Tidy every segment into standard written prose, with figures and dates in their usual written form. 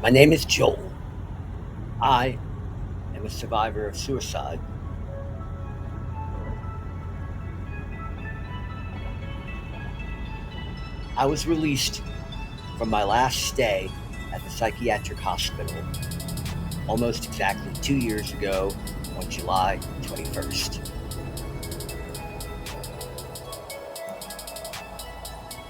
My name is Joel. I am a survivor of suicide. I was released from my last stay at the psychiatric hospital almost exactly 2 years ago on July 21st.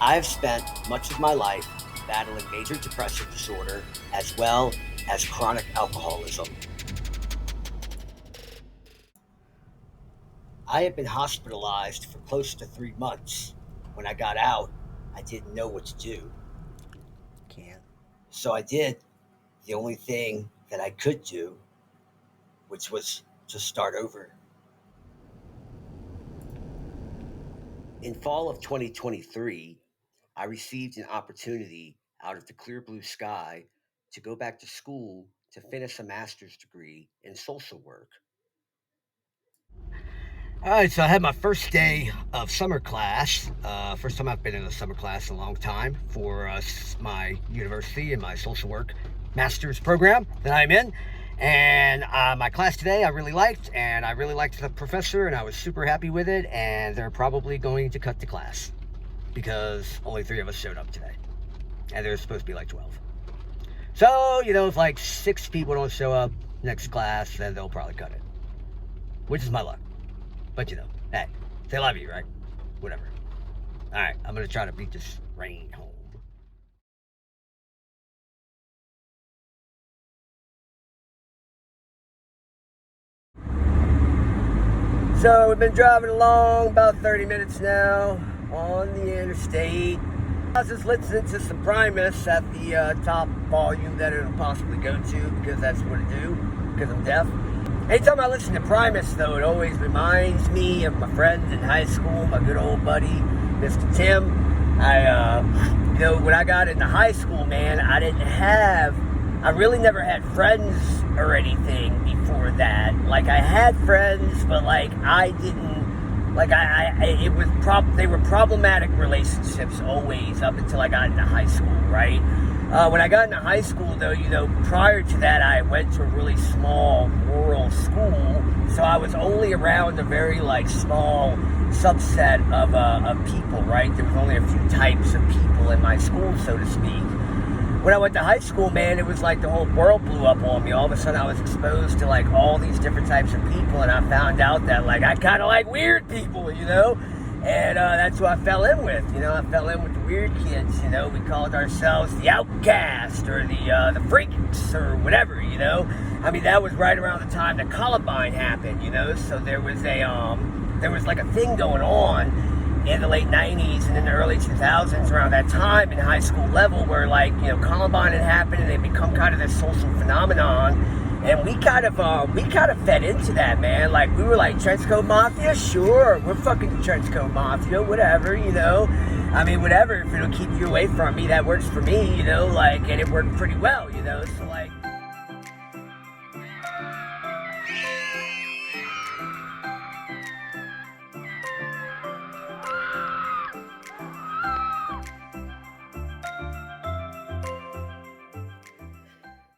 I have spent much of my life battling major depressive disorder as well as chronic alcoholism. I had been hospitalized for close to 3 months. When I got out, I didn't know what to do. Can't. So I did the only thing that I could do, which was to start over. In fall of 2023, I received an opportunity out of the clear blue sky to go back to school to finish a master's degree in social work. All right, so I had my first day of summer class. First time I've been in a summer class in a long time for my university and my social work master's program that I'm in. And my class today I really liked, and I really liked the professor, and I was super happy with it. And they're probably going to cut the class because only three of us showed up today, and there's supposed to be like 12. So, if like six people don't show up next class, then they'll probably cut it, which is my luck. But hey, they love you, right? Whatever. All right, I'm gonna try to beat this rain home. So we've been driving along about 30 minutes now on the interstate. I was just listening to some Primus at the top volume that it'll possibly go to because that's what it do, because I'm deaf. Anytime I listen to Primus, though, it always reminds me of my friends in high school, my good old buddy, Mr. Tim. When I got into high school, man, I really never had friends or anything before that. Like, I had friends, but, like, I didn't, like, they were problematic relationships always up until I got into high school, right? When I got into high school, though, prior to that, I went to a really small rural school, so I was only around a very, like, small subset of people, right? There was only a few types of people in my school, so to speak. When I went to high school, man, it was like the whole world blew up on me. All of a sudden, I was exposed to, like, all these different types of people, and I found out that, like, I kind of like weird people, And that's who I fell in with. I fell in with the weird kids. We called ourselves the outcast or the freaks or whatever. I mean, that was right around the time that Columbine happened. So there was like a thing going on in the late 90s and in the early 2000s around that time in high school level where, like, Columbine had happened and it become kind of this social phenomenon. And we kind of fed into that, man. Like, we were like, trench coat mafia? Sure, we're fucking trench coat mafia, whatever, I mean, whatever, if it'll keep you away from me, that works for me, and it worked pretty well, so, like...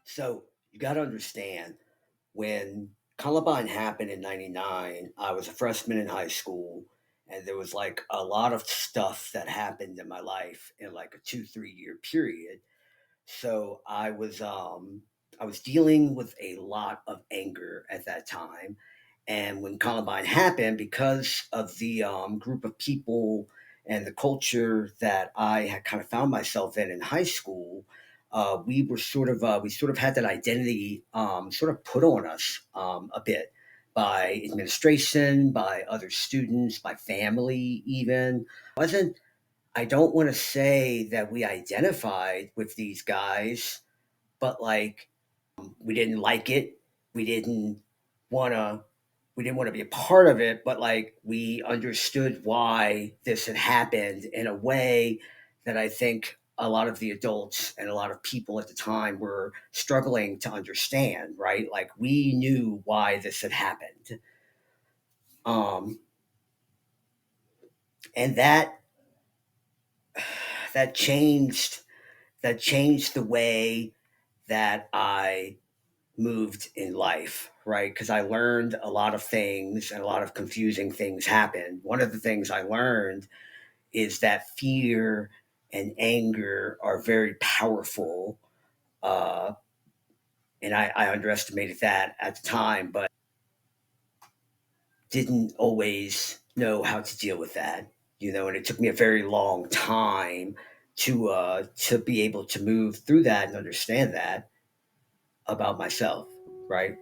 So, you gotta understand, when Columbine happened in '99, I was a freshman in high school, and there was like a lot of stuff that happened in my life in like a 2 3 year period. So I was dealing with a lot of anger at that time, and when Columbine happened, because of the group of people and the culture that I had kind of found myself in high school, we sort of had that identity sort of put on us a bit by administration, by other students, by family, even. Wasn't I don't want to say that we identified with these guys, but like we didn't like it. We didn't want to we didn't want to be a part of it, but like we understood why this had happened in a way that I think a lot of the adults and a lot of people at the time were struggling to understand, right? Like we knew why this had happened. Um and that changed that changed the way that I moved in life, right? Because I learned a lot of things and a lot of confusing things happened. One of the things I learned is that fear and anger are very powerful. Uh, and I underestimated that at the time, but didn't always know how to deal with that, and it took me a very long time to be able to move through that and understand that about myself, right?